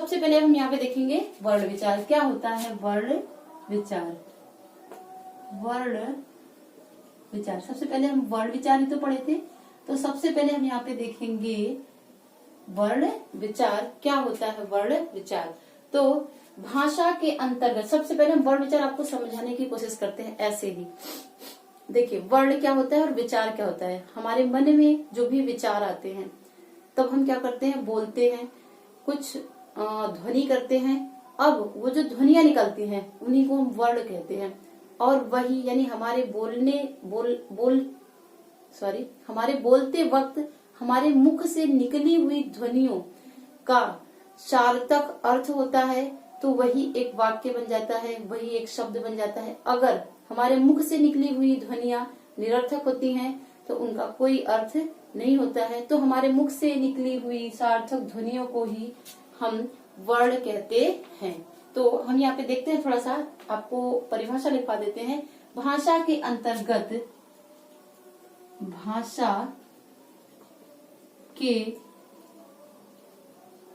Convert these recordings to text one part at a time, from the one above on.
सबसे पहले हम यहाँ पे देखेंगे वर्ण विचार। क्या होता है वर्ण विचार? वर्ण विचार, सबसे पहले हम वर्ण विचार ही तो पढ़े थे, तो सबसे पहले हम यहाँ पे देखेंगे वर्ण विचार। क्या होता है वर्ण विचार? तो भाषा के अंतर्गत सबसे पहले हम वर्ण विचार आपको समझाने की कोशिश करते हैं ऐसे ही। देखिए वर्ण क्या होता है और विचार क्या होता है। हमारे मन में जो भी विचार आते हैं तब हम क्या करते हैं, बोलते हैं, कुछ ध्वनि करते हैं। अब वो जो ध्वनियां निकलती हैं उन्हीं को हम वर्ण कहते हैं। और वही यानी हमारे हमारे बोलते वक्त हमारे मुख से निकली हुई ध्वनियों का सार्थक अर्थ होता है, तो वही एक वाक्य बन जाता है, वही एक शब्द बन जाता है। अगर हमारे मुख से निकली हुई ध्वनियां निरर्थक होती हैं तो उनका कोई अर्थ नहीं होता है। तो हमारे मुख से निकली हुई सार्थक ध्वनियों को ही हम वर्ण कहते हैं। तो हम यहाँ पे देखते हैं, थोड़ा सा आपको परिभाषा लिखवा देते हैं। भाषा के अंतर्गत, भाषा के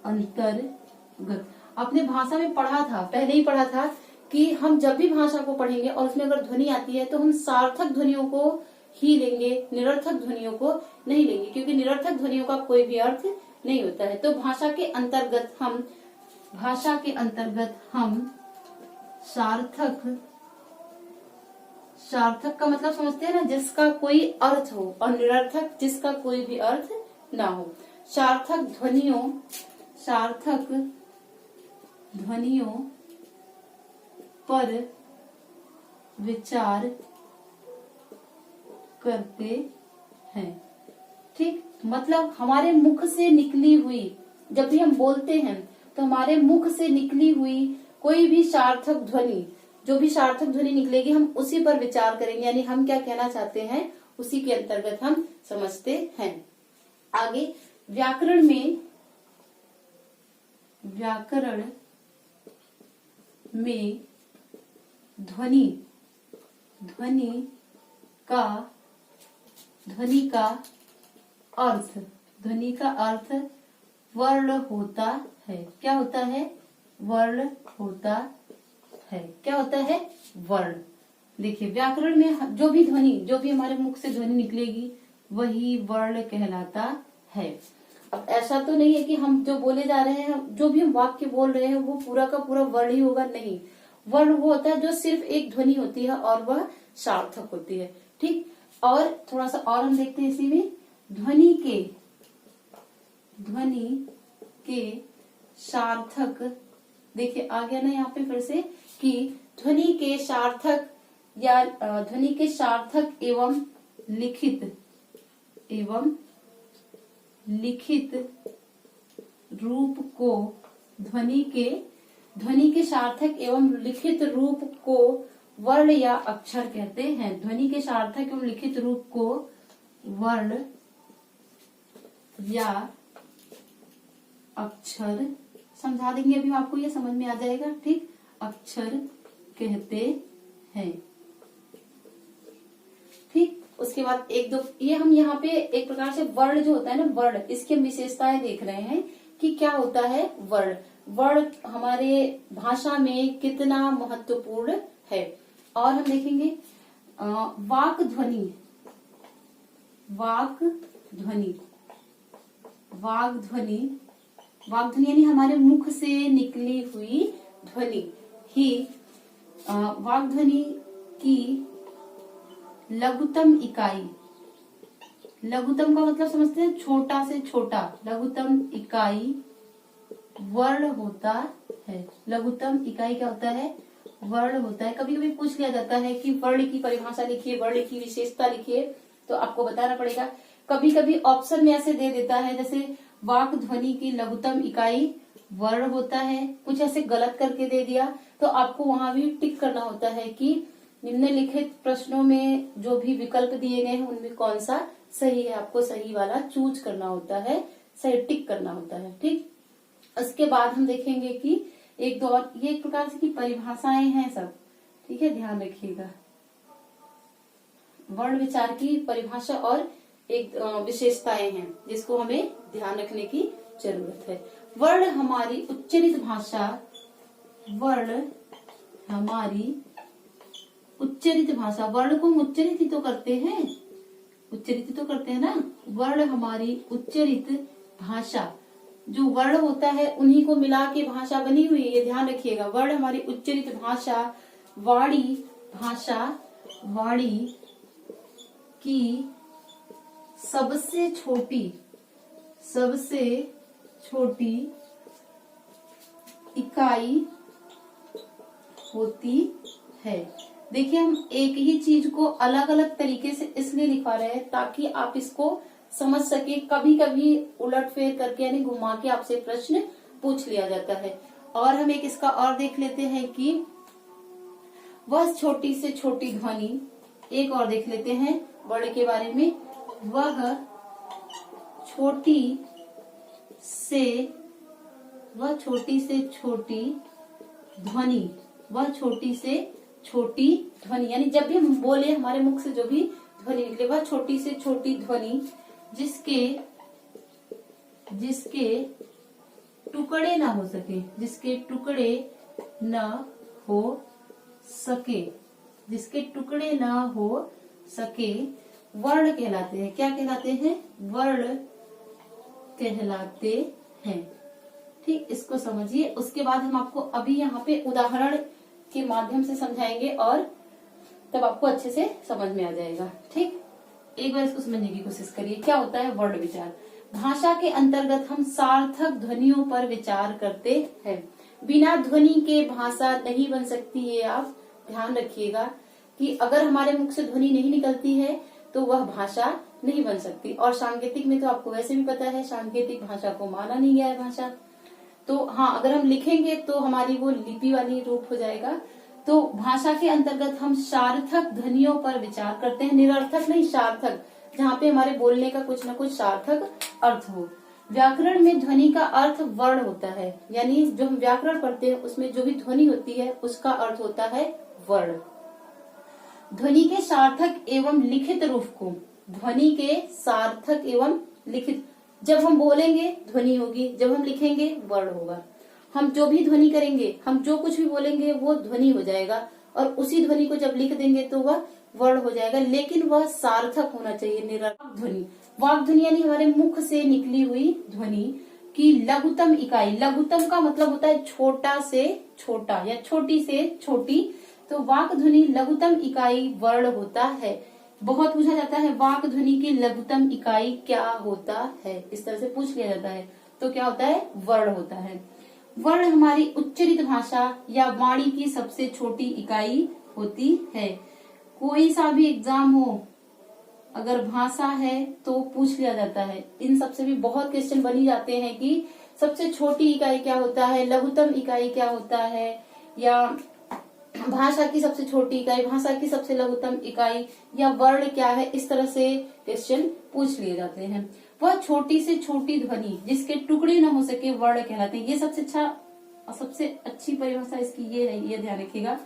अंतर्गत, आपने भाषा में पढ़ा था, पहले ही पढ़ा था कि हम जब भी भाषा को पढ़ेंगे और उसमें अगर ध्वनि आती है तो हम सार्थक ध्वनियों को ही लेंगे, निरर्थक ध्वनियों को नहीं लेंगे, क्योंकि निरर्थक ध्वनियों का कोई भी अर्थ नहीं होता है। तो भाषा के अंतर्गत हम सार्थक का मतलब समझते हैं ना, जिसका कोई अर्थ हो, और निरर्थक जिसका कोई भी अर्थ ना हो। सार्थक ध्वनियों पर विचार करते हैं। ठीक, मतलब हमारे मुख से निकली हुई, जब भी हम बोलते हैं तो हमारे मुख से निकली हुई कोई भी सार्थक ध्वनि, जो भी सार्थक ध्वनि निकलेगी हम उसी पर विचार करेंगे, यानी हम क्या कहना चाहते हैं उसी के अंतर्गत हम समझते हैं। आगे व्याकरण में ध्वनि का अर्थ वर्ण होता है। क्या होता है? वर्ण होता है। क्या होता है? वर्ण। देखिए व्याकरण में जो भी हमारे मुख से ध्वनि निकलेगी वही वर्ण कहलाता है। अब ऐसा तो नहीं है कि हम जो बोले जा रहे हैं, जो भी हम वाक्य बोल रहे हैं वो पूरा का पूरा वर्ण ही होगा, नहीं। वर्ण वो होता है जो सिर्फ एक ध्वनि होती है और वह सार्थक होती है। ठीक, और थोड़ा सा और हम देखते हैं इसी में, ध्वनि के सार्थक। देखिए आ गया ना यहाँ पे फिर से कि ध्वनि के सार्थक या ध्वनि के सार्थक एवं लिखित रूप को ध्वनि के सार्थक एवं लिखित रूप को वर्ण या अक्षर कहते हैं। ध्वनि के सार्थक एवं लिखित रूप को वर्ण या अक्षर समझा देंगे, अभी आपको ये समझ में आ जाएगा। ठीक, अक्षर कहते हैं। ठीक, उसके बाद एक दो ये हम यहाँ पे एक प्रकार से वर्ण जो होता है ना, वर्ण, इसकी हम विशेषताएं देख रहे हैं कि क्या होता है वर्ण। वर्ण हमारे भाषा में कितना महत्वपूर्ण है। और हम देखेंगे वाक ध्वनि यानी हमारे मुख से निकली हुई ध्वनि ही वाक ध्वनि की लघुत्तम इकाई। लघुत्तम का मतलब समझते हैं छोटा से छोटा, लघुत्तम इकाई वर्ण होता है। लघुत्तम इकाई क्या होता है? वर्ण होता है। कभी कभी पूछ लिया जाता है कि वर्ण की परिभाषा लिखिए, वर्ण की विशेषता लिखिए, तो आपको बताना पड़ेगा। कभी कभी ऑप्शन में ऐसे दे देता है, जैसे वाक ध्वनि की लघुत्तम इकाई वर्ण होता है, कुछ ऐसे गलत करके दे दिया, तो आपको वहां भी टिक करना होता है कि निम्नलिखित प्रश्नों में जो भी विकल्प दिए गए हैं उनमें कौन सा सही है। आपको सही वाला चूज करना होता है, सही टिक करना होता है। ठीक, उसके बाद हम देखेंगे कि एक दो और, ये एक प्रकार से की परिभाषाएं हैं सब। ठीक है, ध्यान रखिएगा। वर्ण विचार की परिभाषा और एक विशेषताएं हैं जिसको हमें ध्यान रखने की जरूरत है। वर्ण हमारी उच्चरित भाषा, वर्ण हमारी उच्चरित भाषा, वर्ण को हम उच्चरित ही तो करते हैं, उच्चरित ही तो करते हैं ना। वर्ण हमारी उच्चरित भाषा, जो वर्ण होता है उन्हीं को मिला के भाषा बनी हुई है, ये ध्यान रखिएगा। वर्ण हमारी उच्चरित भाषा, वाणी भाषा, वाणी की सबसे छोटी, सबसे छोटी इकाई होती है। देखिए हम एक ही चीज को अलग अलग तरीके से इसलिए लिखा रहे हैं ताकि आप इसको समझ सके। कभी कभी उलट फेर करके यानी घुमा के आपसे प्रश्न पूछ लिया जाता है। और हम एक इसका और देख लेते हैं कि वह छोटी से छोटी ध्वनि, एक और देख लेते हैं वर्ण के बारे में। वह छोटी से छोटी ध्वनि, वह छोटी से छोटी ध्वनि, यानी जब भी हम बोले हमारे मुख से जो भी ध्वनि निकले, वह छोटी से छोटी ध्वनि जिसके टुकड़े ना हो सके, जिसके टुकड़े न हो सके, जिसके टुकड़े ना हो सके वर्ण कहलाते हैं। क्या कहलाते हैं? वर्ण कहलाते हैं। ठीक, इसको समझिए। उसके बाद हम आपको अभी यहाँ पे उदाहरण के माध्यम से समझाएंगे और तब आपको अच्छे से समझ में आ जाएगा। ठीक, एक बार इसको समझने की कोशिश करिए। क्या होता है वर्ण विचार? भाषा के अंतर्गत हम सार्थक ध्वनियों पर विचार करते हैं। बिना ध्वनि के भाषा नहीं बन सकती है। आप ध्यान रखिएगा कि अगर हमारे मुख से ध्वनि नहीं निकलती है तो वह भाषा नहीं बन सकती। और सांकेतिक में तो आपको वैसे भी पता है, सांकेतिक भाषा को माना नहीं गया है भाषा। तो हाँ, अगर हम लिखेंगे तो हमारी वो लिपि वाली रूप हो जाएगा। तो भाषा के अंतर्गत हम सार्थक ध्वनियों पर विचार करते हैं, निरर्थक नहीं, सार्थक, जहाँ पे हमारे बोलने का कुछ न कुछ सार्थक अर्थ हो। व्याकरण में ध्वनि का अर्थ वर्ण होता है, यानी जो हम व्याकरण पढ़ते हैं उसमें जो भी ध्वनि होती है उसका अर्थ होता है वर्ण। ध्वनि के सार्थक एवं लिखित रूप को, ध्वनि के सार्थक एवं लिखित, जब हम बोलेंगे ध्वनि होगी, जब हम लिखेंगे वर्ण होगा। हम जो भी ध्वनि करेंगे, हम जो कुछ भी बोलेंगे वो ध्वनि हो जाएगा और उसी ध्वनि को जब लिख देंगे तो वह वर्ण हो जाएगा, लेकिन वह सार्थक होना चाहिए, निरर्थक ध्वनि। वाक ध्वनि यानी हमारे मुख से निकली हुई ध्वनि की लघुतम इकाई, लघुतम का मतलब होता है छोटा से छोटा या छोटी से छोटी, तो वाक ध्वनि लघुतम इकाई वर्ण होता है। बहुत पूछा जाता है वाक ध्वनि की लघुतम इकाई क्या होता है, इस तरह से पूछ लिया जाता है। तो क्या होता है? वर्ण होता है। वर्ण हमारी उच्चरित भाषा या वाणी की सबसे छोटी इकाई होती है। कोई सा भी एग्जाम हो, अगर भाषा है तो पूछ लिया जाता है। इन सबसे भी बहुत क्वेश्चन बन ही जाते हैं कि सबसे छोटी इकाई क्या होता है, लघुतम इकाई क्या होता है, या भाषा की सबसे छोटी इकाई, भाषा की सबसे लघुतम इकाई, या वर्ण क्या है, इस तरह से क्वेश्चन पूछ लिए जाते हैं। वह छोटी से छोटी ध्वनि जिसके टुकड़े न हो सके वर्ण कहलाते हैं। ये सबसे अच्छी परिभाषा इसकी ये है, ये ध्यान रखिएगा।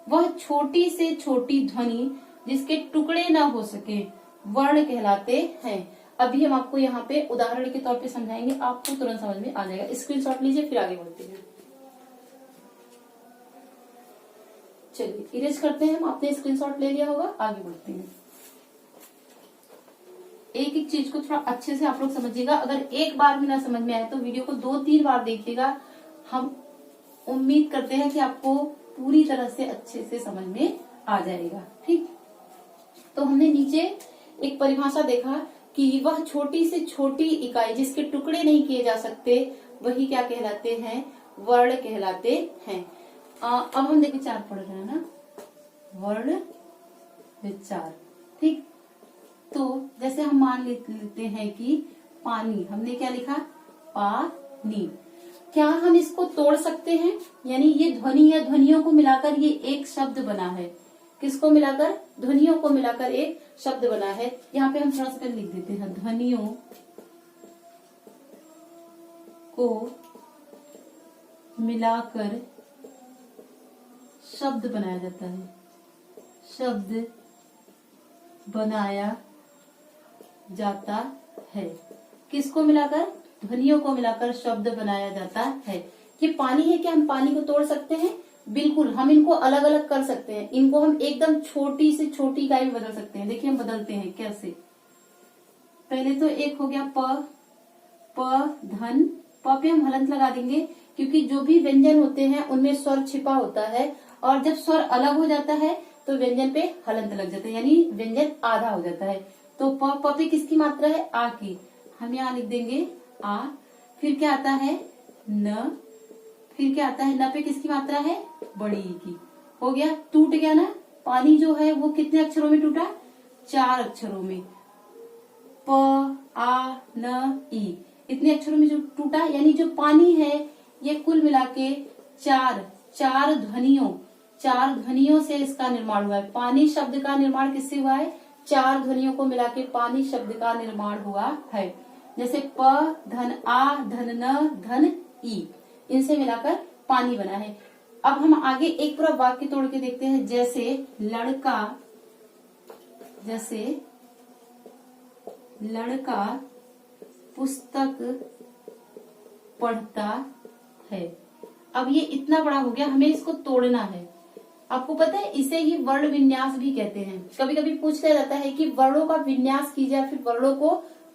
वह छोटी से छोटी ध्वनि जिसके टुकड़े न हो सके वर्ण कहलाते हैं। अभी हम आपको यहाँ पे उदाहरण के तौर पे समझाएंगे, आपको तुरंत समझ में आ जाएगा। स्क्रीनशॉट लीजिए, फिर आगे बढ़ते हैं। चलिए इरेज करते हैं। हम आपने स्क्रीनशॉट ले लिया होगा, आगे बढ़ते हैं। एक एक चीज को थोड़ा अच्छे से आप लोग समझिएगा। अगर एक बार भी ना समझ में आए तो वीडियो को 2-3 बार देखिएगा। हम उम्मीद करते हैं कि आपको पूरी तरह से अच्छे से समझ में आ जाएगा। ठीक, तो हमने नीचे एक परिभाषा देखा कि वह छोटी से छोटी इकाई जिसके टुकड़े नहीं किए जा सकते वही क्या कहलाते हैं? वर्ण कहलाते हैं। अब हम देखिए विचार पढ़ रहे हैं ना, वर्ण विचार। ठीक, तो जैसे हम मान लेते हैं कि पानी, हमने क्या लिखा? पानी। क्या हम इसको तोड़ सकते हैं? यानी ये ध्वनि या ध्वनियों को मिलाकर ये एक शब्द बना है। किसको मिलाकर? ध्वनियों को मिलाकर एक शब्द बना है। यहाँ पे हम थोड़ा सा लिख देते हैं, ध्वनियों को मिलाकर शब्द बनाया जाता है, शब्द बनाया जाता है। किसको मिलाकर? ध्वनियों को मिलाकर शब्द बनाया जाता है। ये पानी है, क्या हम पानी को तोड़ सकते हैं? बिल्कुल, हम इनको अलग अलग कर सकते हैं। इनको हम एकदम छोटी से छोटी इकाई में बदल सकते हैं। देखिए हम बदलते हैं कैसे। पहले तो एक हो गया प, धन, प पे हम हलंत लगा देंगे, क्योंकि जो भी व्यंजन होते हैं उनमें स्वर छिपा होता है, और जब स्वर अलग हो जाता है तो व्यंजन पे हलंत लग जाता है, यानी व्यंजन आधा हो जाता है। तो प पे किसकी मात्रा है? आ की। हम यहाँ लिख देंगे आ। फिर क्या आता है? न। फिर क्या आता है? न पे किसकी मात्रा है? बड़ी ई की। हो गया, टूट गया ना। पानी जो है वो कितने अक्षरों में टूटा? 4 अक्षरों में। प, आ, न, ई, इतने अक्षरों में जो टूटा, यानी जो पानी है ये कुल मिला के चार ध्वनियों से इसका निर्माण हुआ है। पानी शब्द का निर्माण किससे हुआ है? 4 ध्वनियों को मिला के पानी शब्द का निर्माण हुआ है। जैसे प, धन आ, धन न, धन ई, इनसे मिलाकर पानी बना है। अब हम आगे एक पूरा वाक्य तोड़ के देखते हैं। जैसे लड़का पुस्तक पढ़ता है। अब ये इतना बड़ा हो गया, हमें इसको तोड़ना है। आपको पता है इसे ही वर्ण विन्यास भी कहते हैं। कभी कभी पूछ लिया जाता है कि वर्णों का विन्यास कीजिए, फिर वर्णों को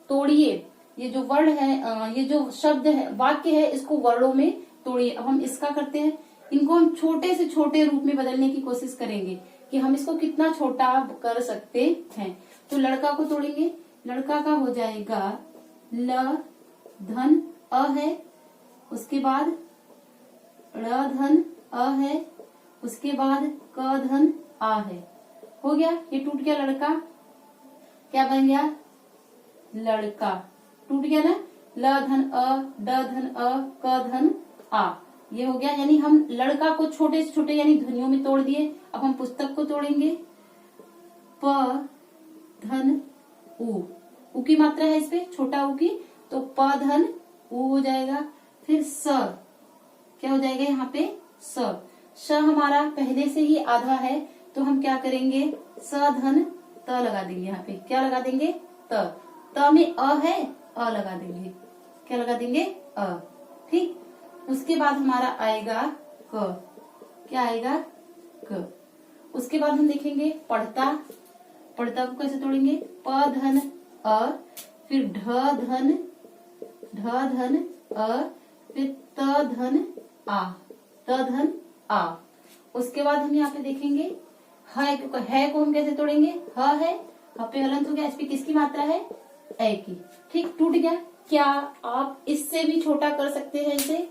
तोड़िए। ये जो वर्ण है, ये जो शब्द है, वाक्य है, इसको वर्णों में तोड़िए। अब हम इसका करते हैं, इनको हम छोटे से छोटे रूप में बदलने की कोशिश करेंगे कि हम इसको कितना छोटा कर सकते हैं। तो लड़का को तोड़ेंगे, लड़का का हो जाएगा ल, धन अ है, उसके बाद ड़ धन अ है, उसके बाद क धन आ है। हो गया, ये टूट गया लड़का। क्या बन गया? लड़का। टूट गया ना। ल धन अ, ड धन अ, क धन आ, ये हो गया। यानी हम लड़का को छोटे से छोटे यानी ध्वनियों में तोड़ दिए। अब हम पुस्तक को तोड़ेंगे। प धन उ, उ की मात्रा है इसपे, छोटा उ की, तो प धन उ हो जाएगा। फिर स, क्या हो जाएगा यहाँ पे? स हमारा पहले से ही आधा है, तो हम क्या करेंगे? स धन त लगा देंगे। यहाँ पे क्या लगा देंगे? त में अ है, अ लगा देंगे। क्या लगा देंगे? अ। ठीक, उसके बाद हमारा आएगा क। क्या आएगा? क। उसके बाद हम देखेंगे पढ़ता को कैसे तोड़ेंगे? प धन अ, फिर ढ धन अ, फिर त धन आ, उसके बाद हम यहाँ पे देखेंगे है को हम कैसे तोड़ेंगे? ह है, ह पे हलंत हो गया, इस पे किसकी मात्रा है? ए की। ठीक, टूट गया। क्या आप इससे भी छोटा कर सकते हैं? इसे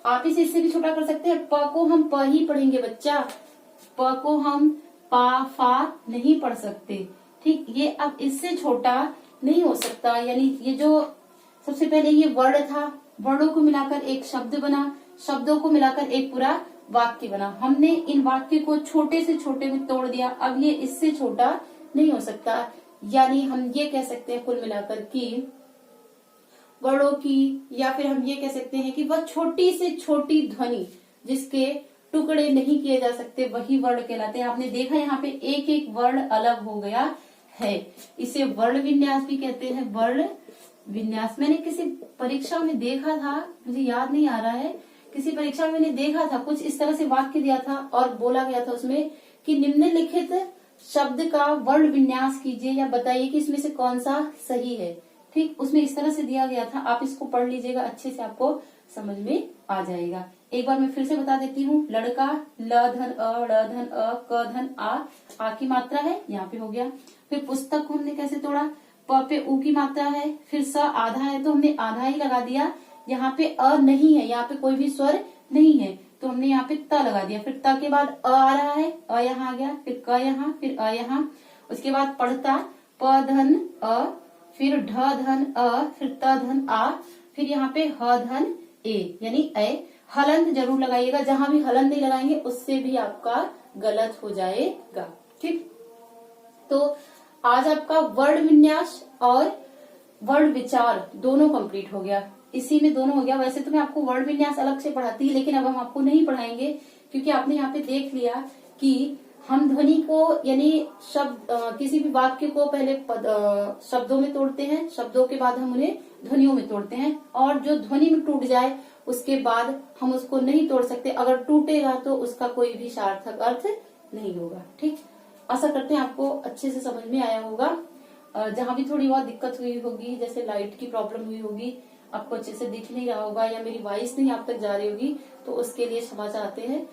आप इससे भी छोटा कर सकते हैं। प को हम प ही पढ़ेंगे बच्चा, प को हम पा फा नहीं पढ़ सकते। ठीक, ये अब इससे छोटा नहीं हो सकता। यानी ये जो सबसे पहले ये वर्ण था, वर्णों को मिलाकर एक शब्द बना, शब्दों को मिलाकर एक पूरा वाक्य बना। हमने इन वाक्य को छोटे से छोटे में तोड़ दिया। अब ये इससे छोटा नहीं हो सकता। यानी हम ये कह सकते हैं कुल मिलाकर कि वर्णों की, या फिर हम ये कह सकते हैं कि वह छोटी से छोटी ध्वनि जिसके टुकड़े नहीं किए जा सकते वही वर्ण कहलाते हैं। आपने देखा यहाँ पे एक एक वर्ण अलग हो गया है, इसे वर्ण विन्यास भी कहते हैं। वर्ण विन्यास मैंने किसी परीक्षा में देखा था, मुझे याद नहीं आ रहा है, किसी परीक्षा में मैंने देखा था, कुछ इस तरह से वाक्य दिया था और बोला गया था उसमें कि निम्नलिखित शब्द का वर्ण विन्यास कीजिए या बताइए कि इसमें से कौन सा सही है। ठीक, उसमें इस तरह से दिया गया था। आप इसको पढ़ लीजिएगा, अच्छे से आपको समझ में आ जाएगा। एक बार मैं फिर से बता देती हूँ। लड़का, ल धन अ, ड़ धन अ, क धन आ की मात्रा है, यहाँ पे हो गया। फिर पुस्तक को हमने कैसे तोड़ा? प पे उ की मात्रा है, फिर स आधा है तो हमने आधा ही लगा दिया। यहाँ पे अ नहीं है, यहाँ पे कोई भी स्वर नहीं है, तो हमने यहाँ पे त लगा दिया। फिर त के बाद अ आ रहा है, अ यहाँ आ गया, फिर क यहाँ, फिर अ यहाँ। उसके बाद पढ़ता, प धन अ, फिर ढ धन अ, फिर त धन आ, फिर यहाँ पे ह धन ए, यानी ए। हलंत जरूर लगाइएगा, जहां भी हलंत नहीं लगाएंगे उससे भी आपका गलत हो जाएगा। ठीक, तो आज आपका वर्ण विन्यास और वर्ण विचार दोनों कंप्लीट हो गया। इसी में दोनों हो गया। वैसे तो मैं आपको वर्ण विन्यास अलग से पढ़ाती, लेकिन अब हम आपको नहीं पढ़ाएंगे, क्योंकि आपने यहाँ पे देख लिया कि हम ध्वनि को यानी शब्द किसी भी वाक्य को पहले शब्दों में तोड़ते हैं, शब्दों के बाद हम उन्हें ध्वनियों में तोड़ते हैं, और जो ध्वनि में टूट जाए उसके बाद हम उसको नहीं तोड़ सकते। अगर टूटेगा तो उसका कोई भी सार्थक अर्थ नहीं होगा। ठीक, आशा करते हैं आपको अच्छे से समझ में आया होगा। जहां भी थोड़ी बहुत दिक्कत हुई होगी, जैसे लाइट की प्रॉब्लम हुई होगी, आपको अच्छे से दिख नहीं रहा होगा या मेरी वॉइस नहीं आप तक जा रही होगी, तो उसके लिए क्षमा चाहते हैं।